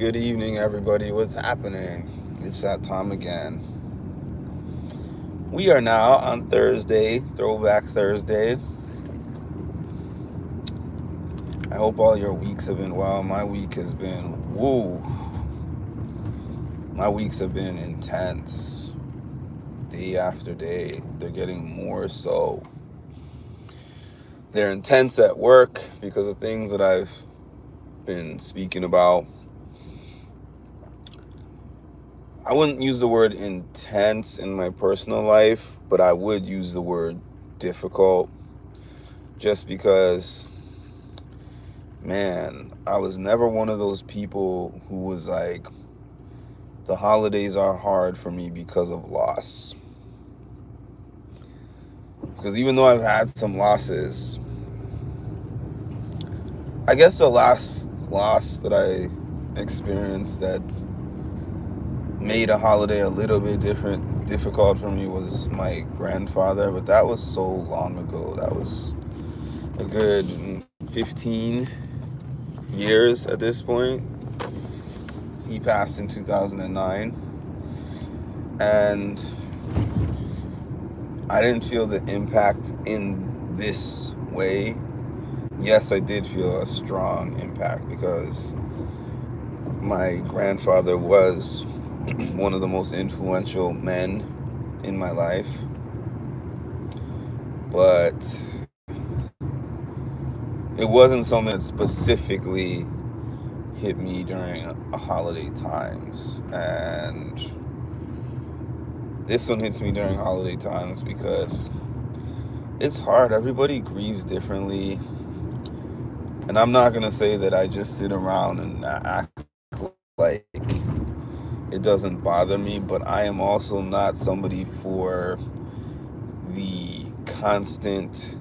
Good evening, everybody. What's happening? It's that time again. We are now on Thursday, Throwback Thursday. I hope all your weeks have been well. My week has been woo. My weeks have been intense, day after day. They're getting more so. They're intense at work because of things that I've been speaking about. I wouldn't use the word intense in my personal life, but I would use the word difficult just because, man, I was never one of those people who was like, the holidays are hard for me because of loss. Because even though I've had some losses, I guess the last loss that I experienced that made a holiday a little bit difficult for me was my grandfather, but that was so long ago. That was a good 15 years at this point. He passed in 2009, and I didn't feel the impact in this way. Yes, I did feel a strong impact because my grandfather was one of the most influential men in my life, but it wasn't something that specifically hit me during holiday times. And this one hits me during holiday times because it's hard. Everybody grieves differently. And I'm not going to say that I just sit around and act like it doesn't bother me, but I am also not somebody for the constant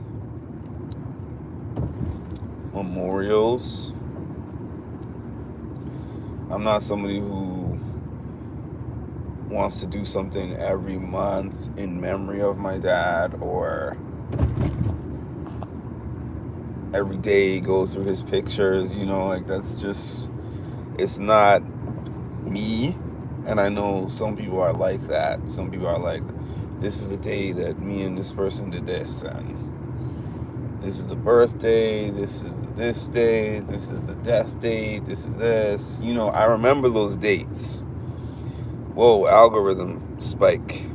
memorials. I'm not somebody who wants to do something every month in memory of my dad, or every day go through his pictures. Like, that's just, it's not me. And I know some people are like that. Some people are like, this is the day that me and this person did this, and this is the birthday, this is this day, this is the death date, this is this. I remember those dates. Whoa, algorithm spike.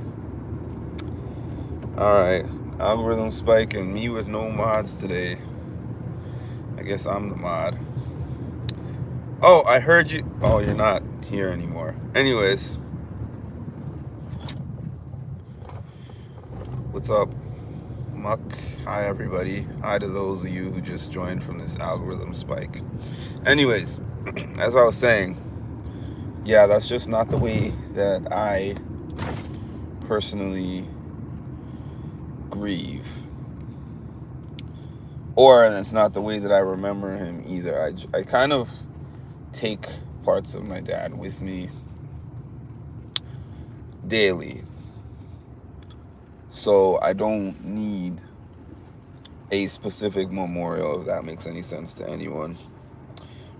Alright, algorithm spike and me with no mods today. I guess I'm the mod. Oh, I heard you. Oh, you're not here anymore. Anyways, what's up, Muck? Hi, everybody. Hi to those of you who just joined from this algorithm spike. Anyways, as I was saying, yeah, that's just not the way that I personally grieve. Or it's not the way that I remember him either. I kind of take parts of my dad with me daily. So I don't need a specific memorial, if that makes any sense to anyone.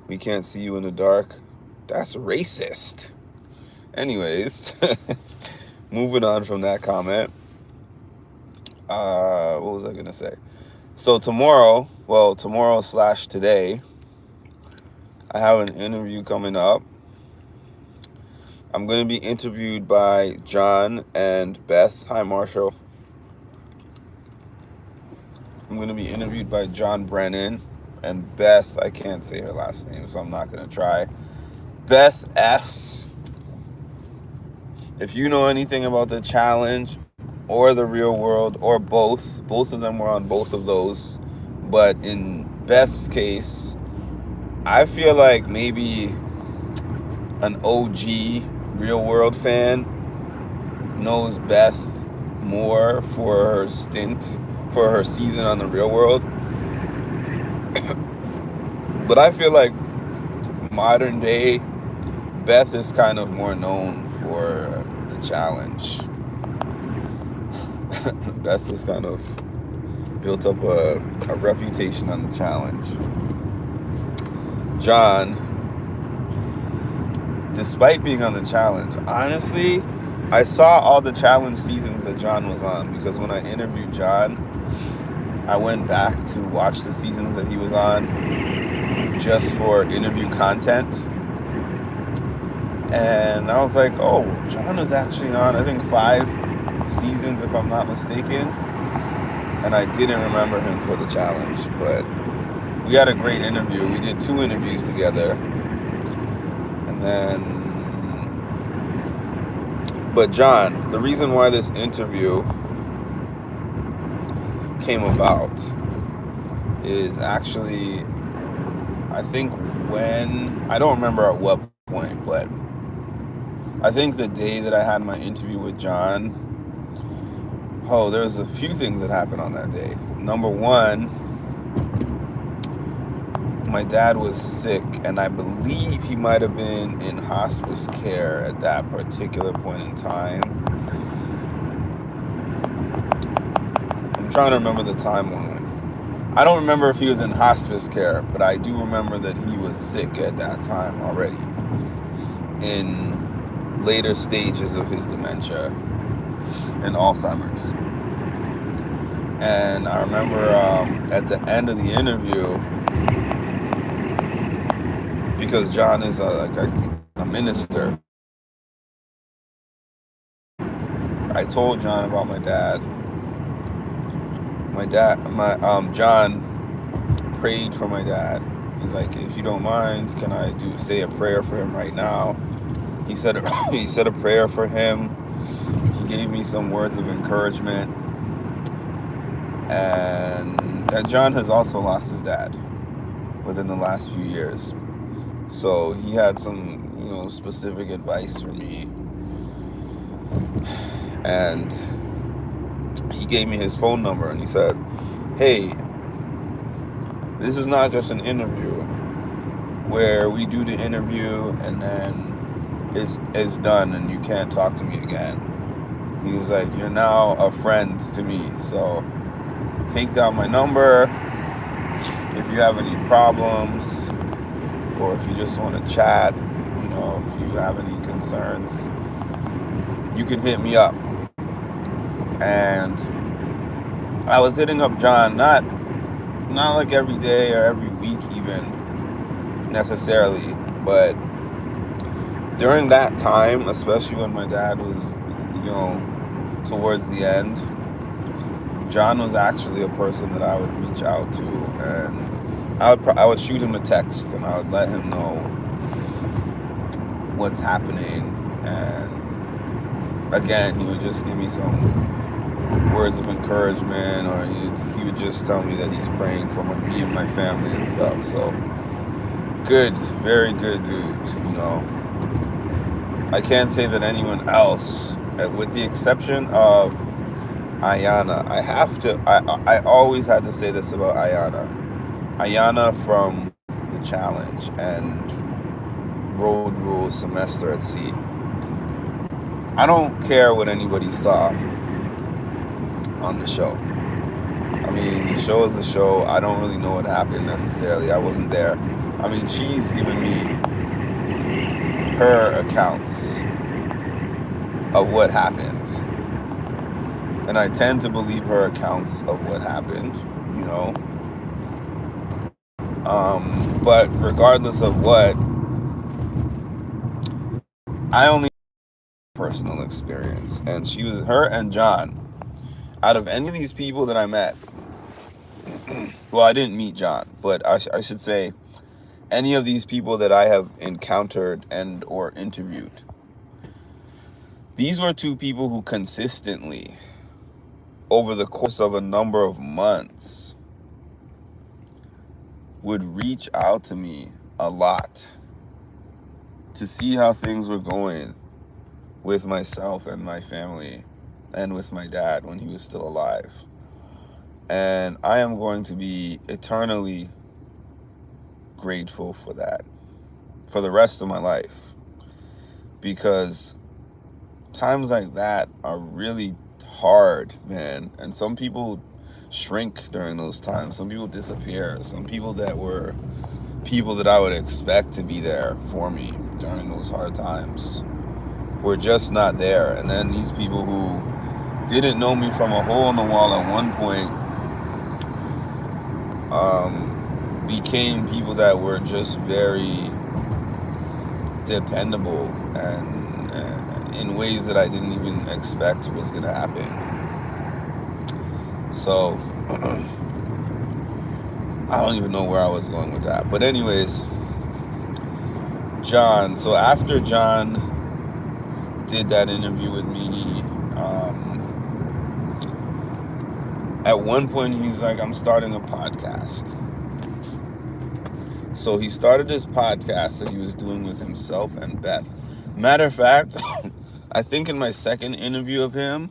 We can't see you in the dark. That's racist. Anyways, moving on from that comment. What was I going to say? So tomorrow / today, I have an interview coming up. I'm going to be interviewed by John and Beth. Hi, Marshall. I'm going to be interviewed by John Brennan and Beth. I can't say her last name, so I'm not going to try. Beth S. If you know anything about the challenge or the real world or both of them were on both of those. But in Beth's case, I feel like maybe an OG real world fan knows Beth more for her season on the real world. But I feel like modern day Beth is kind of more known for the challenge. Beth has kind of built up a reputation on the challenge. John despite being on the challenge, honestly, I saw all the challenge seasons that John was on, because when I interviewed John, I went back to watch the seasons that he was on just for interview content. And I was like, oh, John was actually on, I think, 5 seasons, if I'm not mistaken. And I didn't remember him for the challenge, but we had a great interview. We did 2 interviews together. And then, but John, the reason why this interview came about is actually, I think I don't remember at what point, but I think the day that I had my interview with John, there's a few things that happened on that day. Number one, my dad was sick, and I believe he might have been in hospice care at that particular point in time. I'm trying to remember the timeline. I don't remember if he was in hospice care, but I do remember that he was sick at that time already, in later stages of his dementia and Alzheimer's. And I remember at the end of the interview, because John is a minister, I told John about my dad. John prayed for my dad. He's like, if you don't mind, can I say a prayer for him right now? He said a prayer for him. He gave me some words of encouragement. And that John has also lost his dad within the last few years. So he had some, specific advice for me. And he gave me his phone number, and he said, hey, this is not just an interview where we do the interview and then it's done and you can't talk to me again. He was like, you're now a friend to me, so take down my number. If you have any problems, or if you just want to chat, if you have any concerns, you can hit me up. And I was hitting up John, not like every day or every week even necessarily, but during that time, especially when my dad was, towards the end, John was actually a person that I would reach out to, and I would shoot him a text, and I would let him know what's happening. And again, he would just give me some words of encouragement, or he would just tell me that he's praying for me and my family and stuff. So good, very good dude. I can't say that anyone else, with the exception of Ayana. I always had to say this about Ayana from the challenge and Road Rules Semester at Sea. I don't care what anybody saw on the show. I mean, the show is the show. I don't really know what happened necessarily. I wasn't there. I mean, she's given me her accounts of what happened, and I tend to believe her accounts of what happened, but regardless of what, I only personal experience, and her and John, out of any of these people that I met, well, I didn't meet John, but I should say any of these people that I have encountered and or interviewed, these were 2 people who consistently, over the course of a number of months, would reach out to me a lot to see how things were going with myself and my family and with my dad when he was still alive. And I am going to be eternally grateful for that for the rest of my life, because times like that are really hard, man. And some people shrink during those times. Some people disappear. Some people that were people that I would expect to be there for me during those hard times were just not there. And then these people who didn't know me from a hole in the wall at one point became people that were just very dependable and in ways that I didn't even expect was going to happen. So I don't even know where I was going with that. But anyways, John. So after John did that interview with me, at one point he's like, I'm starting a podcast. So he started his podcast that he was doing with himself and Beth. Matter of fact, I think in my second interview of him,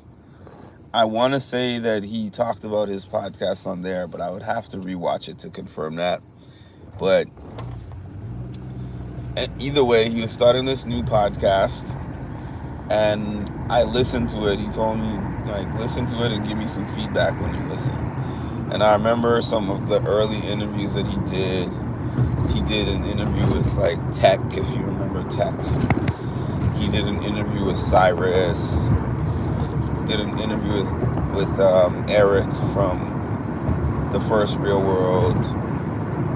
I want to say that he talked about his podcast on there, but I would have to rewatch it to confirm that. But either way, he was starting this new podcast, and I listened to it. He told me, like, listen to it and give me some feedback when you listen. And I remember some of the early interviews that he did. He did an interview with, like, Tech, if you remember Tech. He did an interview with Cyrus. Did an interview with Eric from The First Real World.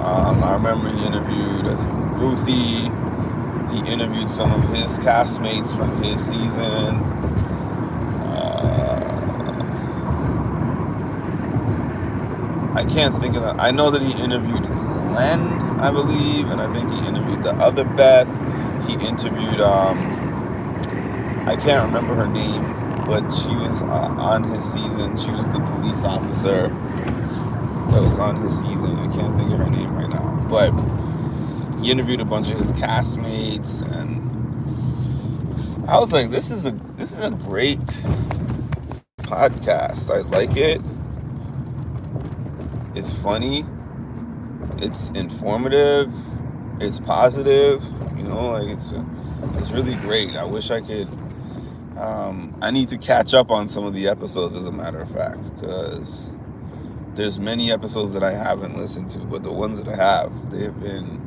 I remember he interviewed Ruthie. He interviewed some of his castmates from his season. I can't think of that. I know that he interviewed Glenn, I believe, and I think he interviewed the other Beth. He interviewed, I can't remember her name, but she was on his season. She was the police officer that was on his season. I can't think of her name right now. But he interviewed a bunch of his castmates, and I was like, this is a great podcast. I like it. It's funny. It's informative. It's positive. You know, like it's really great. I wish I could. I need to catch up on some of the episodes, as a matter of fact, because there's many episodes that I haven't listened to, but the ones that I have, they have been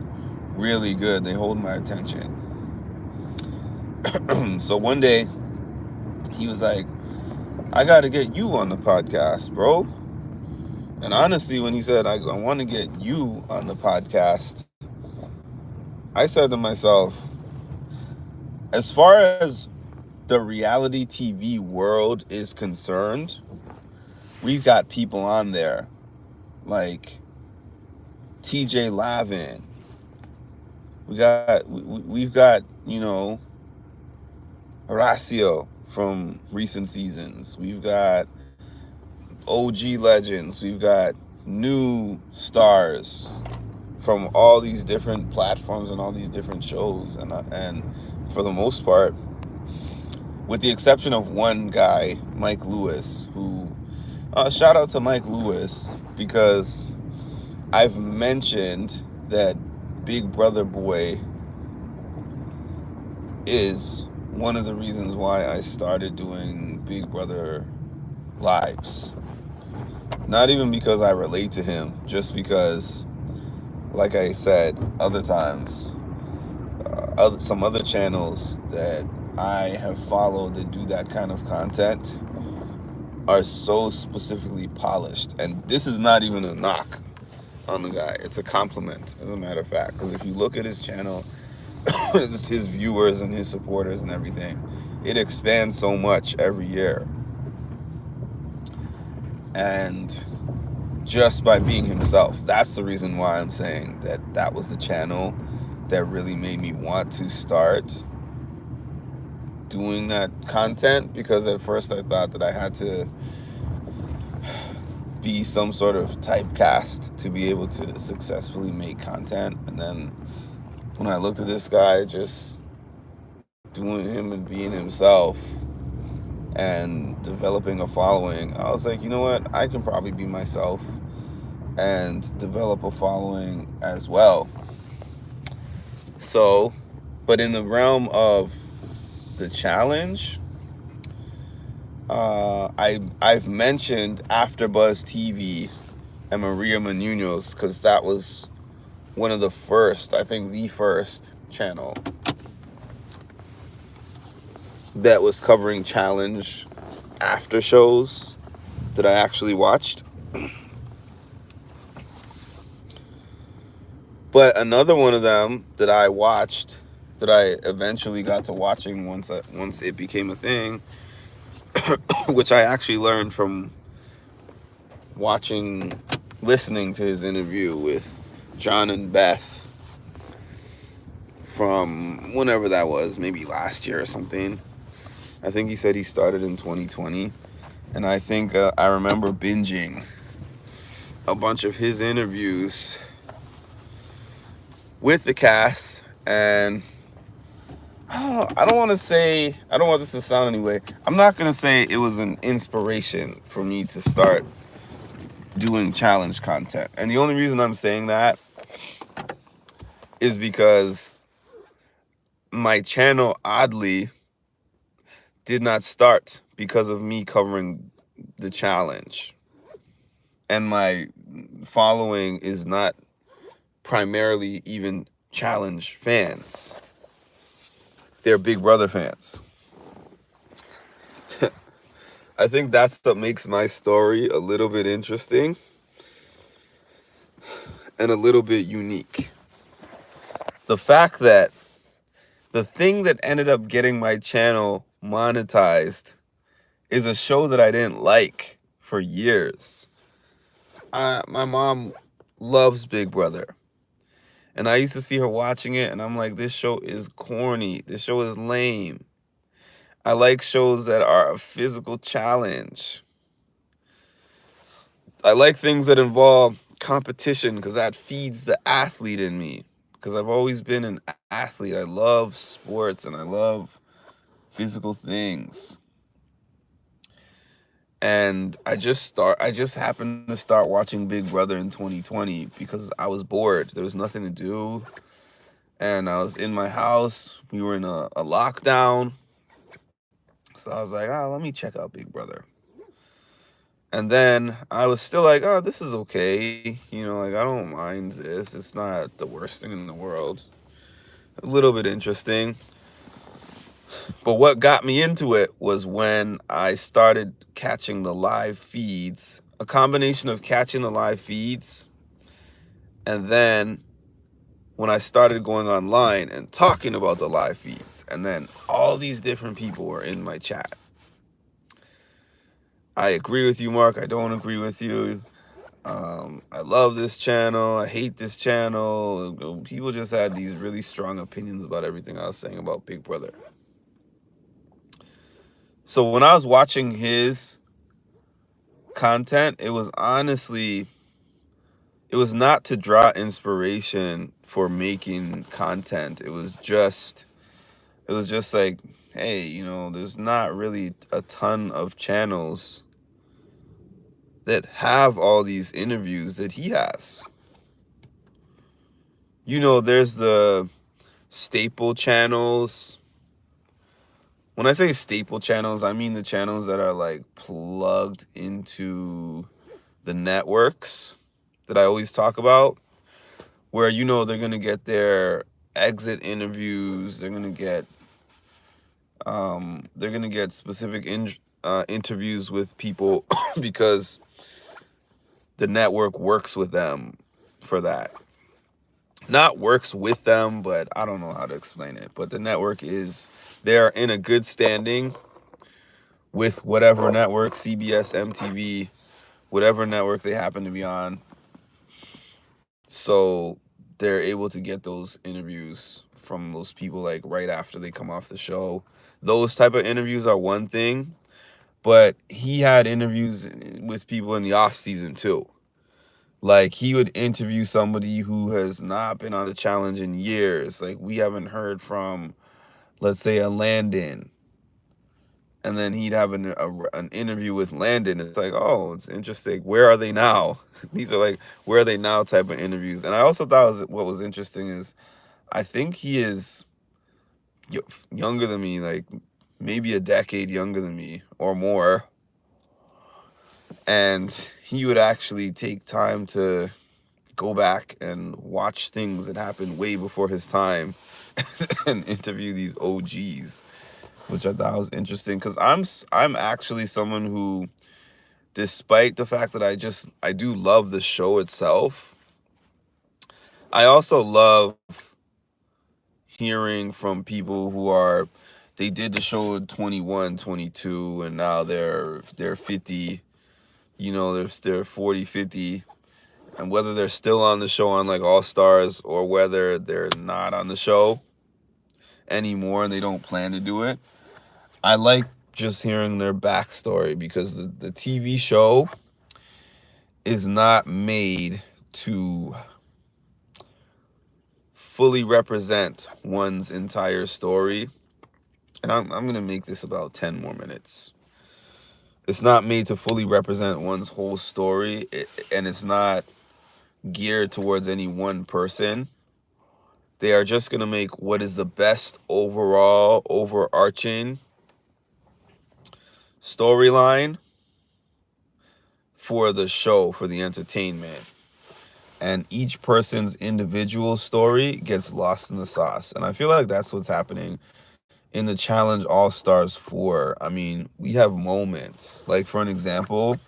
really good. They hold my attention. So one day, he was like, I got to get you on the podcast, bro. And honestly, when he said, I want to get you on the podcast, I said to myself, as far as the reality TV world is concerned, we've got people on there like TJ Lavin. We've got, you know, Horacio from recent seasons. We've got OG legends. We've got new stars from all these different platforms and all these different shows. And for the most part, with the exception of one guy, Mike Lewis, who, shout out to Mike Lewis, because I've mentioned that Big Brother Boy is one of the reasons why I started doing Big Brother lives. Not even because I relate to him, just because, like I said, other times, some other channels that I have followed that do that kind of content are so specifically polished. And this is not even a knock on the guy. It's a compliment, as a matter of fact. Because if you look at his channel, his viewers and his supporters and everything, it expands so much every year. And just by being himself, that's the reason why I'm saying that was the channel that really made me want to start doing that content, because at first I thought that I had to be some sort of typecast to be able to successfully make content. And then when I looked at this guy just doing him and being himself and developing a following, I was like, you know what, I can probably be myself and develop a following as well. So, but in the realm of the challenge, I've mentioned AfterBuzz TV and Maria Menounos, because that was one of the first, I think the first channel that was covering challenge after shows that I actually watched. But another one of them that I watched, that I eventually got to watching once it became a thing, which I actually learned from listening to his interview with John and Beth from whenever that was, maybe last year or something. I think he said he started in 2020. And I think I remember binging a bunch of his interviews with the cast. And I don't want this to sound anyway. I'm not going to say it was an inspiration for me to start doing challenge content. And the only reason I'm saying that is because my channel, oddly, did not start because of me covering the challenge. And my following is not primarily even challenge fans. They're Big Brother fans. I think that's what makes my story a little bit interesting and a little bit unique. The fact that the thing that ended up getting my channel monetized is a show that I didn't like for years. My mom loves Big Brother. And I used to see her watching it, and I'm like, this show is corny. This show is lame. I like shows that are a physical challenge. I like things that involve competition because that feeds the athlete in me. Because I've always been an athlete. I love sports and I love physical things. And I just happened to start watching Big Brother in 2020 because I was bored. There was nothing to do. And I was in my house. We were in a lockdown. So I was like, let me check out Big Brother. And then I was still like, this is okay. I don't mind this. It's not the worst thing in the world. A little bit interesting. But what got me into it was when I started catching the live feeds, a combination of catching the live feeds, and then when I started going online and talking about the live feeds, and then all these different people were in my chat. I agree with you, Mark. I don't agree with you. I love this channel. I hate this channel. People just had these really strong opinions about everything I was saying about Big Brother. So when I was watching his content, it was not to draw inspiration for making content. It was just like, hey, there's not really a ton of channels that have all these interviews that he has. There's the staple channels. When I say staple channels, I mean the channels that are like plugged into the networks that I always talk about, where they're going to get their exit interviews, they're going to get specific interviews with people because the network works with them for that. Not works with them, but I don't know how to explain it. But the network they're in a good standing with whatever network, CBS, MTV, whatever network they happen to be on. So they're able to get those interviews from those people like right after they come off the show. Those type of interviews are one thing, but he had interviews with people in the off season too. Like he would interview somebody who has not been on the challenge in years. Like we haven't heard from, let's say, a Landon. And then he'd have an interview with Landon. It's like, oh, it's interesting. Where are they now? These are like, where are they now type of interviews. And I also thought what was interesting is I think he is younger than me, like maybe a decade younger than me or more. And he would actually take time to go back and watch things that happened way before his time and interview these OGs, which I thought was interesting because I'm actually someone who, despite the fact that I do love the show itself, I also love hearing from people who are, they did the show at 21, 22, and now they're 50, they're 40, 50, and whether they're still on the show on like All Stars or whether they're not on the show anymore and they don't plan to do it. I like just hearing their backstory because the TV show is not made to fully represent one's entire story. And I'm going to make this about 10 more minutes. It's not made to fully represent one's whole story, and it's not geared towards any one person. They are just going to make what is the best overall, overarching storyline for the show, for the entertainment. And each person's individual story gets lost in the sauce. And I feel like that's what's happening in the Challenge All Stars 4. I mean, we have moments. Like, for an example,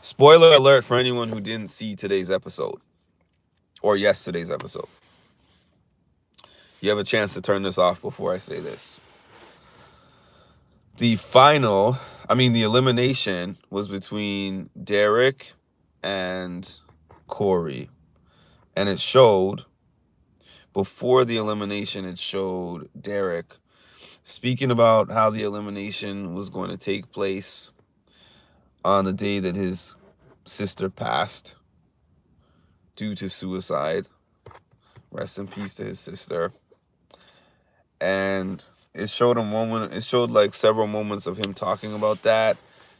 spoiler alert for anyone who didn't see today's episode or yesterday's episode. You have a chance to turn this off before I say this. The elimination was between Derek and Corey. And it showed, before the elimination, it showed Derek speaking about how the elimination was going to take place on the day that his sister passed due to suicide. Rest in peace to his sister. And it showed like several moments of him talking about that.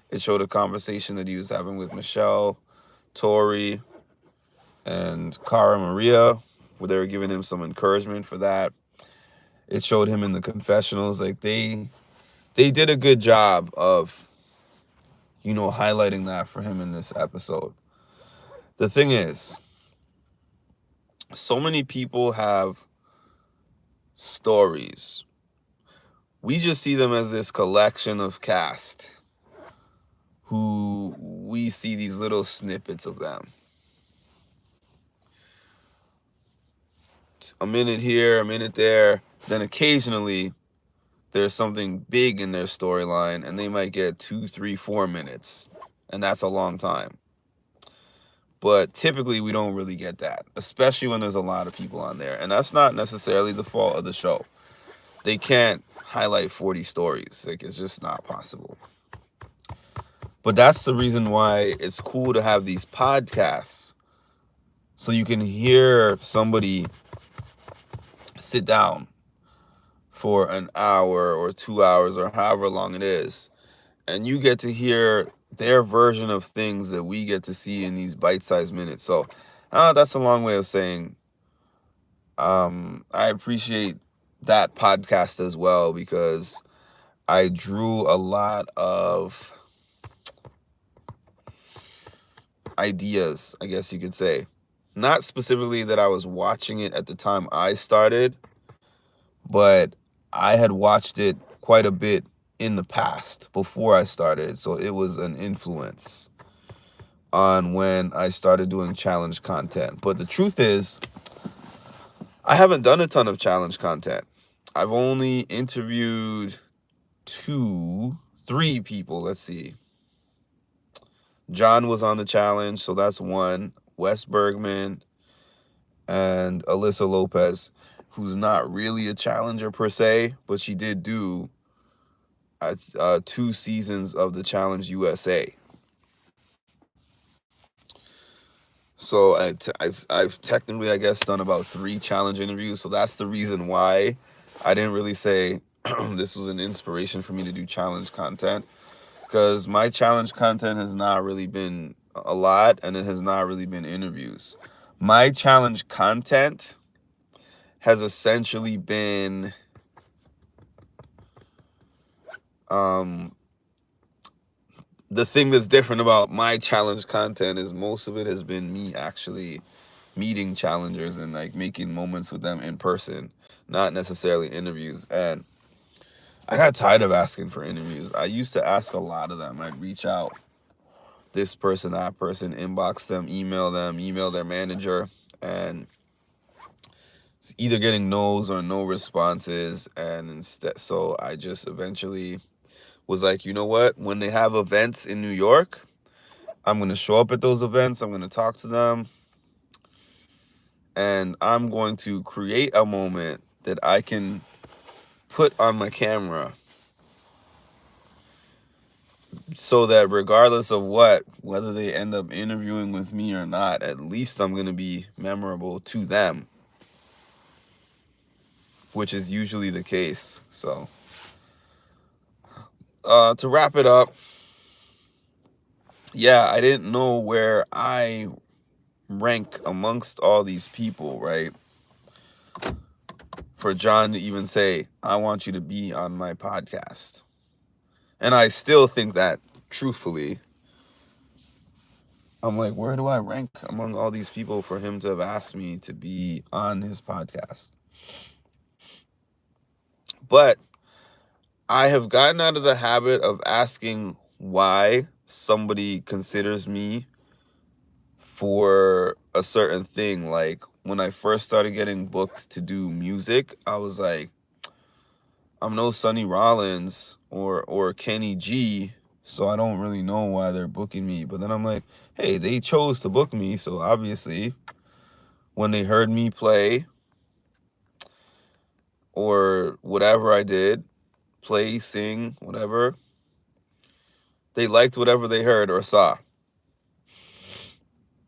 It showed a conversation that he was having with Michelle, Tori, and Cara Maria, where they were giving him some encouragement for that. It showed him in the confessionals. Like, they did a good job of, highlighting that for him in this episode. The thing is, so many people have stories. We just see them as this collection of cast who we see these little snippets of them. A minute here, a minute there. Then occasionally there's something big in their storyline and they might get 2, 3, 4 minutes. And that's a long time. But typically we don't really get that, especially when there's a lot of people on there. And that's not necessarily the fault of the show. They can't highlight 40 stories. Like, it's just not possible. But that's the reason why it's cool to have these podcasts. So you can hear somebody sit down for an hour or 2 hours or however long it is. And you get to hear their version of things that we get to see in these bite-sized minutes. So that's a long way of saying I appreciate that podcast as well, because I drew a lot of ideas, I guess you could say. Not specifically that I was watching it at the time I started, but I had watched it quite a bit in the past before I started. So it was an influence on when I started doing challenge content. But the truth is, I haven't done a ton of challenge content. I've only interviewed 3 people. Let's see. John was on the challenge, so that's 1. Wes Bergman and Alyssa Lopez, who's not really a challenger per se, but she did do 2 seasons of the Challenge USA. So I've technically, I guess, done about 3 challenge interviews. So that's the reason why I didn't really say this was an inspiration for me to do challenge content, because my challenge content has not really been a lot, and it has not really been interviews. My challenge content has essentially been the thing that's different about my challenge content is most of it has been me actually meeting challengers and like making moments with them in person, not necessarily interviews. And I got tired of asking for interviews. I used to ask a lot of them. I'd reach out this person, that person, inbox them, email their manager, and it's either getting no's or no responses. And instead, so I just eventually was like, you know what? When they have events in New York, I'm going to show up at those events. I'm going to talk to them. And I'm going to create a moment that I can put on my camera so that regardless of whether they end up interviewing with me or not, at least I'm going to be memorable to them, which is usually the case. So, to wrap it up, yeah, I didn't know where I rank amongst all these people, right? For John to even say, I want you to be on my podcast. And I still think that, truthfully, I'm like, where do I rank among all these people for him to have asked me to be on his podcast? But I have gotten out of the habit of asking why somebody considers me for a certain thing. Like when I first started getting booked to do music, I was like, I'm no Sonny Rollins or Kenny G, so I don't really know why they're booking me. But then I'm like, hey, they chose to book me, so obviously when they heard me play or whatever I did, play, sing, whatever, they liked whatever they heard or saw.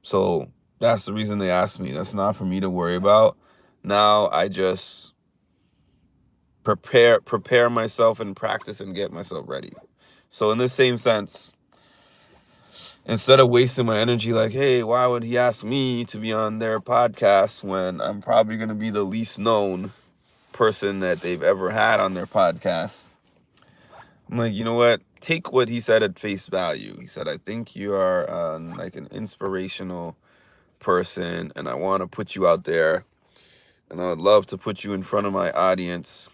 So that's the reason they asked me. That's not for me to worry about. Now I just prepare myself and practice and get myself ready. So in the same sense, instead of wasting my energy like, hey, why would he ask me to be on their podcast when I'm probably going to be the least known person that they've ever had on their podcast? I'm like, you know what? Take what he said at face value. He said, I think you are like an inspirational person, and I want to put you out there, and I would love to put you in front of my audience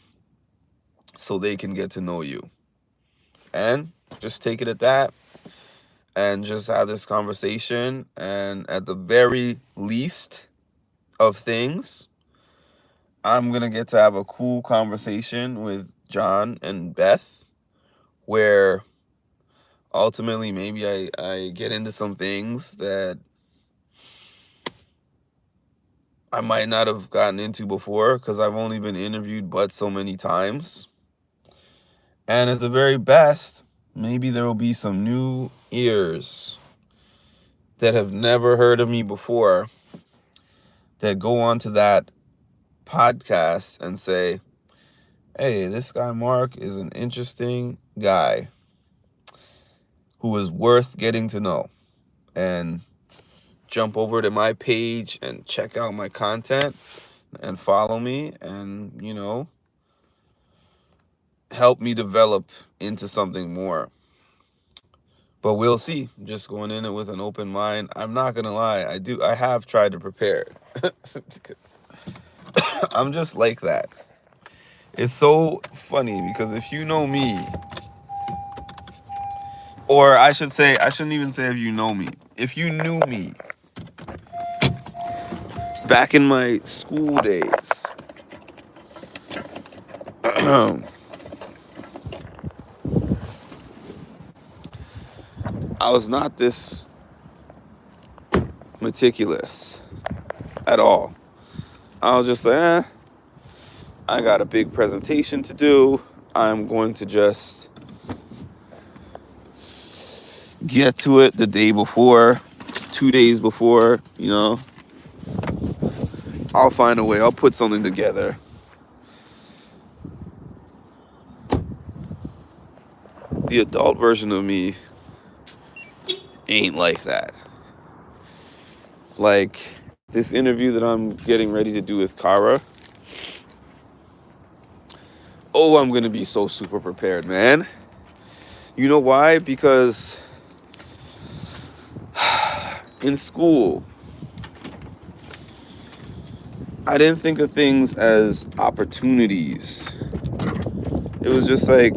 so they can get to know you. And just take it at that and just have this conversation. And at the very least of things, I'm going to get to have a cool conversation with John and Beth where ultimately maybe I get into some things that I might not have gotten into before because I've only been interviewed but so many times. And at the very best, maybe there will be some new ears that have never heard of me before that go onto that podcast and say, hey, this guy Mark is an interesting guy who is worth getting to know. And jump over to my page and check out my content and follow me and, you know, help me develop into something more. But we'll see. I'm just going in it with an open mind. I'm not going to lie. I have tried to prepare. I'm just like that. It's so funny because if you know me, or I should say, I shouldn't even say if you know me. If you knew me back in my school days, I was not this meticulous at all. I was just like, I got a big presentation to do. I'm going to just get to it the day before, 2 days before, you know. I'll find a way. I'll put something together. The adult version of me ain't like that. Like this interview that I'm getting ready to do with Kara. Oh, I'm going to be so super prepared, man. You know why? Because In school, I didn't think of things as opportunities. It was just like,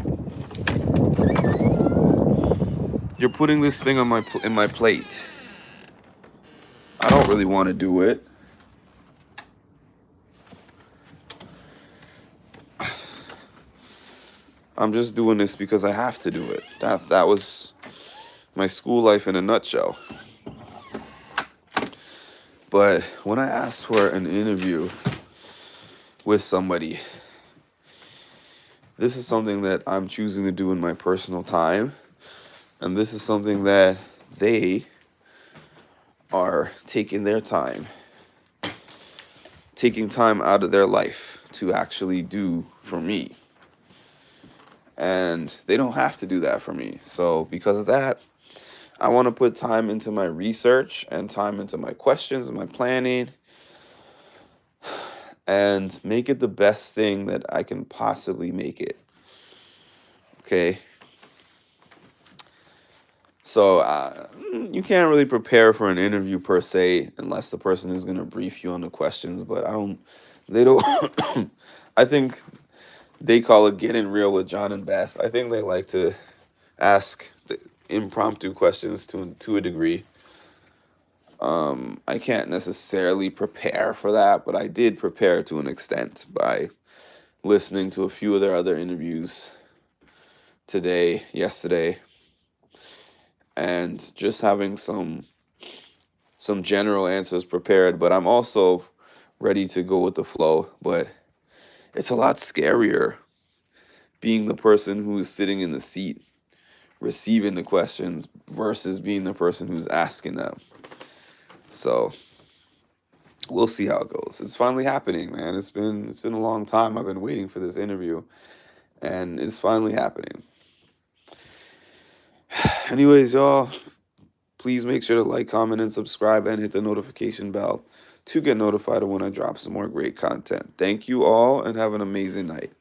you're putting this thing on in my plate. I don't really want to do it. I'm just doing this because I have to do it. That was my school life in a nutshell. But when I asked for an interview with somebody, this is something that I'm choosing to do in my personal time. And this is something that they are taking time out of their life to actually do for me. And they don't have to do that for me. So because of that, I want to put time into my research and time into my questions and my planning and make it the best thing that I can possibly make it. Okay? So you can't really prepare for an interview per se unless the person is going to brief you on the questions. But they don't, I think they call it getting real with John and Beth. I think they like to ask the impromptu questions to a degree. I can't necessarily prepare for that, but I did prepare to an extent by listening to a few of their other interviews yesterday, and just having some general answers prepared. But I'm also ready to go with the flow. But it's a lot scarier being the person who is sitting in the seat receiving the questions versus being the person who's asking them. So we'll see how it goes. It's finally happening, man. It's been a long time. I've been waiting for this interview, and it's finally happening. Anyways, y'all, please make sure to like, comment, and subscribe, and hit the notification bell to get notified of when I drop some more great content. Thank you all, and have an amazing night.